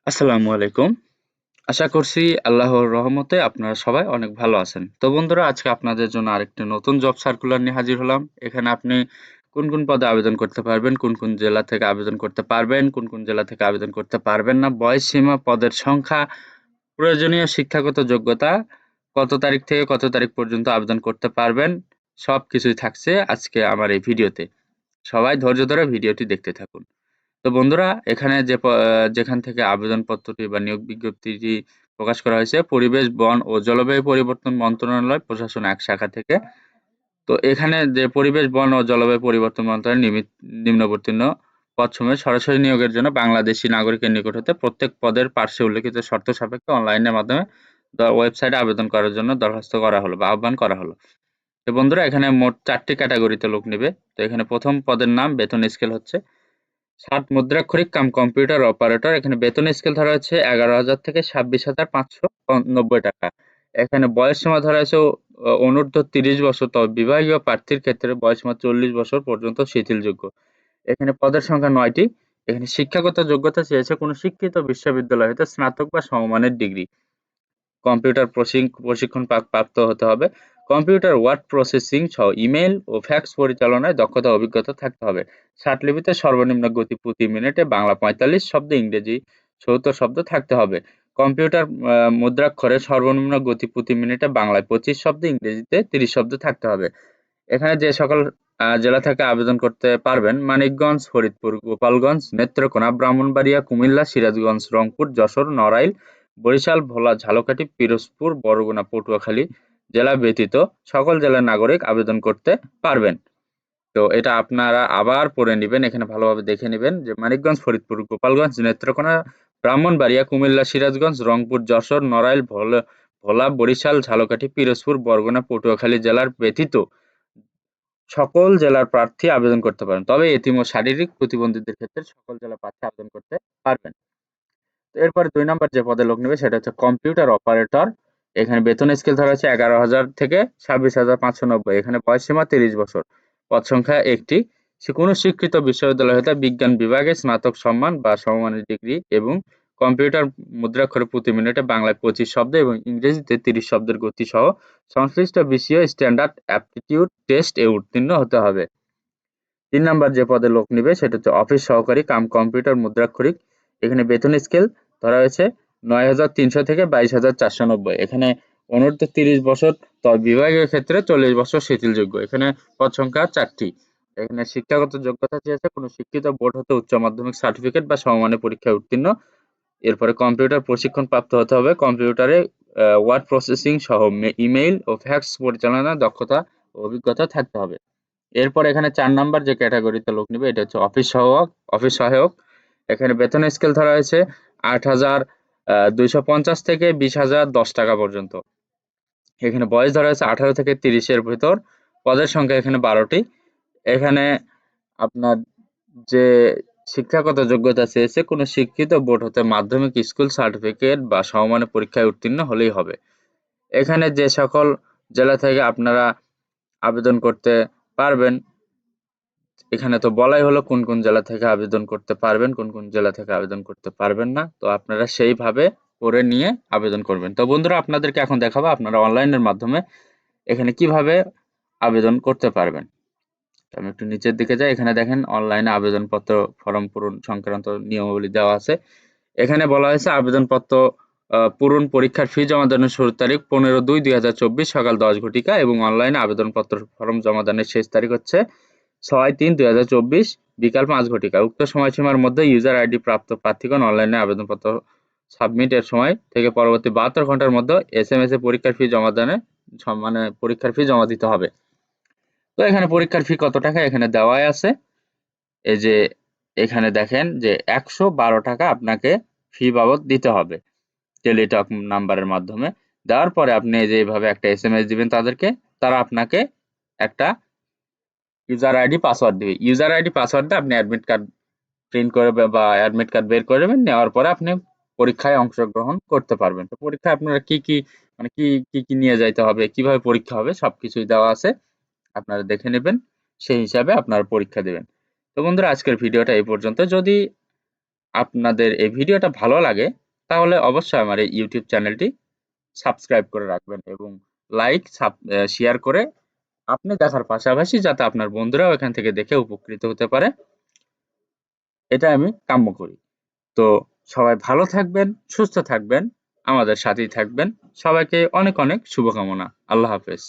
আসসালামু আলাইকুম। আশা করছি আল্লাহর রহমতে আপনারা সবাই অনেক ভালো আছেন। তো বন্ধুরা আজকে আপনাদের জন্য আরেকটি নতুন জব সার্কুলার নিয়ে হাজির হলাম। এখানে আপনি কোন পদে আবেদন করতে পারবেন, কোন জেলা থেকে আবেদন করতে পারবেন, কোন জেলা থেকে আবেদন করতে পারবেন না, বয়স সীমা, পদের সংখ্যা, প্রয়োজনীয় শিক্ষাগত যোগ্যতা, কত তারিখ থেকে কত তারিখ পর্যন্ত আবেদন করতে পারবেন, সবকিছুই থাকছে আজকে আমার এই ভিডিওতে। সবাই ধৈর্য ধরে ভিডিওটি দেখতে থাকুন। তো বন্ধুরা এখানে যেখান থেকে আবেদনপত্রটি বা নিয়োগ বিজ্ঞপ্তিটি প্রকাশ করা হয়েছে পরিবেশ, বন ও জলবায়ু পরিবর্তন মন্ত্রণালয় প্রশাসন এক শাখা থেকে। তো এখানে যে পরিবেশ, বন ও জলবায়ু পরিবর্তন মন্ত্রণালয় নিম্নবর্তীণ পদসমূহে সরাসরি নিয়োগের জন্য বাংলাদেশী নাগরিকের নিকট হতে প্রত্যেক পদের পার্শ্বে উল্লেখিত শর্ত সাপেক্ষে অনলাইনের মাধ্যমে ওয়েবসাইটে আবেদন করার জন্য দরখাস্ত করা হলো বা আহ্বান করা হলো। তো বন্ধুরা এখানে মোট ৪ টি ক্যাটেগরিতে লোক নিবে। তো এখানে ১ম পদের নাম বেতন স্কেল হচ্ছে ৬০ মুদ্রাক্ষরিক কাম কম্পিউটার অপারেটর। এখানে বেতন স্কেল ধরা হচ্ছে ১১,০০০ থেকে ২৬,৫৯০ টাকা। এখানে বয়স সীমা ধরা হয়েছে অনূর্ধ্ব ৩০ বছর, তবে বিভাগীয় প্রার্থীর ক্ষেত্রে বয়সসীমা ৪০ বছর পর্যন্ত শিথিলযোগ্য। এখানে পদের সংখ্যা ৯ টি। এখানে শিক্ষাগত যোগ্যতা চেয়েছে কোনো শিক্ষিত বিশ্ববিদ্যালয় হতে স্নাতক বা সমমানের ডিগ্রি। কম্পিউটার প্রশিক্ষণ প্রাপ্ত হতে হবে। কম্পিউটার ওয়ার্ড প্রসেসিং সহ ইমেইল ও ফ্যাক্স পরিচালনায় দক্ষতা ও অভিজ্ঞতা থাকতে হবে। ষাটলিপিতে সর্বনিম্ন গতি প্রতি মিনিটে বাংলা ৪৫ শব্দ, ইংরেজি ৭০ শব্দ থাকতে হবে। কম্পিউটার মুদ্রাক্ষরে সর্বনিম্ন গতি প্রতি মিনিটে বাংলায় ২৫ শব্দ, ইংরেজিতে ৩০ শব্দ থাকতে হবে। এখানে যে সকল জেলা থেকে আবেদন করতে পারবেন: মানিকগঞ্জ, ফরিদপুর, গোপালগঞ্জ, নেত্রকোনা, ব্রাহ্মণবাড়িয়া, কুমিল্লা, সিরাজগঞ্জ, রংপুর, যশোর, নড়াইল, বরিশাল, ভোলা, ঝালকাঠি, পিরোজপুর, বরগুনা, পটুয়াখালী জেলা ব্যতীত সকল জেলার নাগরিক আবেদন করতে পারবেন। তো এটা আপনারা আবার পড়ে নিবেন, এখানে ভালোভাবে দেখে নিবেন যে মানিকগঞ্জ, ফরিদপুর, গোপালগঞ্জ, নেত্রকোনা, ব্রাহ্মণবাড়িয়া, কুমিল্লা, সিরাজগঞ্জ, রংপুর, যশোর, নড়াইল, ভোলা, বরিশাল, ঝালকাঠি, পিরোজপুর, বরগুনা, পটুয়াখালী জেলার ব্যতীত সকল জেলার প্রার্থী আবেদন করতে পারেন। তবে এতিম ও শারীরিক প্রতিবন্ধীদের ক্ষেত্রে সকল জেলার প্রার্থী আবেদন করতে পারবেন। তো এরপরে ২ নম্বর যে পদে লোক নেবে সেটা হচ্ছে কম্পিউটার অপারেটর। এখানে বেতন স্কেল ধরা হচ্ছে ১১,০০০ থেকে ২৬,৫৯০। এখানে বয়সসীমা ৩০ বছর। পদ সংখ্যা ১ টি। কোনো স্বীকৃত বিশ্ববিদ্যালয় হতে বিজ্ঞান বিভাগে স্নাতক সম্মান বা সমমানের ডিগ্রি এবং কম্পিউটার মুদ্রাক্ষরে প্রতি মিনিটে বাংলায় ২৫ শব্দ এবং ইংরেজিতে ৩০ শব্দের গতি সহ সংশ্লিষ্ট বিষয়ে স্ট্যান্ডার্ড অ্যাপটিটিউড টেস্ট এ উত্তীর্ণ হতে হবে। ৩ নাম্বার যে পদে লোক নিবে সেটা হচ্ছে অফিস সহকারী কাম কম্পিউটার মুদ্রাক্ষরিক। এখানে বেতন স্কেল ধরা হয়েছে ৯,৩০০ থেকে ২২,৪৯০। এখানে অনূর্ধ্ব ৩০ বছর, তবে বিভাগীয় ক্ষেত্রে ৪০ বছর শিথিলযোগ্য। এখানে পদ সংখ্যা ৪ টি। এখানে শিক্ষাগত যোগ্যতা চেয়েছে কোনো শিক্ষিত বোর্ড হতে উচ্চ মাধ্যমিক সার্টিফিকেট বা সমমানের পরীক্ষায় উত্তীর্ণ। এরপরে কম্পিউটার প্রশিক্ষণ প্রাপ্ত হতে হবে। কম্পিউটারে ওয়ার্ড প্রসেসিং সহ ইমেইল ও ফ্যাক্স পরিচালনার দক্ষতা ও অভিজ্ঞতা থাকতে হবে। এরপর এখানে ৪ নাম্বার যে ক্যাটেগরিতে লোক নিবে এটা হচ্ছে অফিস সহায়ক। এখানে বেতন স্কেল ধরা হয়েছে ৮,২৫০ থেকে ২০,০১০ টাকা পর্যন্ত। এখানে বয়স ধরা হয়েছে ১৮ থেকে ৩০ এর ভেতর। পদের সংখ্যা এখানে ১২ টি। এখানে আপনার যে শিক্ষাগত যোগ্যতা চেয়েছে কোনো শিক্ষিত বোর্ড হতে মাধ্যমিক স্কুল সার্টিফিকেট বা সমমানের পরীক্ষায় উত্তীর্ণ হলেই হবে। এখানে যে সকল জেলা থেকে আপনারা আবেদন করতে পারবেন, এখানে তো বলাই হলো কোন জেলা থেকে আবেদন করতে পারবেন, কোন জেলা থেকে আবেদন করতে পারবেন না। তো আপনারা সেইভাবে করে নিয়ে আবেদন করবেন। তো বন্ধুরা আপনাদেরকে এখন দেখাবো আপনারা অনলাইনের মাধ্যমে এখানে কিভাবে আবেদন করতে পারবেন। তো আমি একটু নিচের দিকে যাই, এখানে দেখেন অনলাইনে আবেদনপত্র ফর্ম পূরণ সংক্রান্ত নিয়মাবলী দেওয়া আছে। এখানে বলা হয়েছে আবেদনপত্র পূরণ, পরীক্ষার ফি জমা দানের শুরুর তারিখ ১৫/২/২০২৪ সকাল ১০ ঘটিকা এবং অনলাইনে আবেদনপত্র ফর্ম জমা দানের শেষ তারিখ হচ্ছে ৬/৩/২০২৪ বিকাল ৫ ঘটিকা। উক্ত সময়সীমার মধ্যে ইউজার আইডি প্রাপ্ত প্রার্থীগণ অনলাইনে আবেদনপত্র সাবমিট এর সময় থেকে পরবর্তী ৭২ ঘন্টার মধ্যে এসএমএস এ পরীক্ষার ফি জমা দানে পরীক্ষার ফি জমা দিতে হবে। তো এখানে পরীক্ষার ফি কত টাকা এখানে দেওয়াই আছে। এই যে এখানে দেখেন যে ১১২ টাকা আপনাকে ফি বাবদ দিতে হবে টেলিটক নাম্বারের মাধ্যমে। দেওয়ার পরে আপনি এই যে এভাবে একটা এসএমএস দিবেন তাদেরকে, তারা আপনাকে একটা ইউজার আইডি পাসওয়ার্ড দিবে। ইউজার আইডি পাসওয়ার্ড দিয়ে আপনি অ্যাডমিট কার্ড প্রিন্ট করে বা অ্যাডমিট কার্ড বের করে নেবেন। নেওয়ার পরে আপনি পরীক্ষায় অংশগ্রহণ করতে পারবেন। তো পরীক্ষায় আপনারা মানে কি নিয়ে যাইতে হবে, কিভাবে পরীক্ষা হবে সবকিছুই দেওয়া আছে। আপনারা দেখে নেবেন, সেই হিসাবে আপনারা পরীক্ষা দেবেন। তো বন্ধুরা আজকের ভিডিওটা এই পর্যন্ত। যদি আপনাদের এই ভিডিওটা ভালো লাগে তাহলে অবশ্যই আমার এই ইউটিউব চ্যানেলটি সাবস্ক্রাইব করে রাখবেন এবং শেয়ার করে আপনি দেখার পাশাপাশি যাতে আপনার বন্ধুরাও এখান থেকে দেখে উপকৃত হতে পারে, এটা আমি কাম্য করি। তো সবাই ভালো থাকবেন, সুস্থ থাকবেন, আমাদের সাথেই থাকবেন। সবাইকে অনেক অনেক শুভকামনা। আল্লাহ হাফেজ।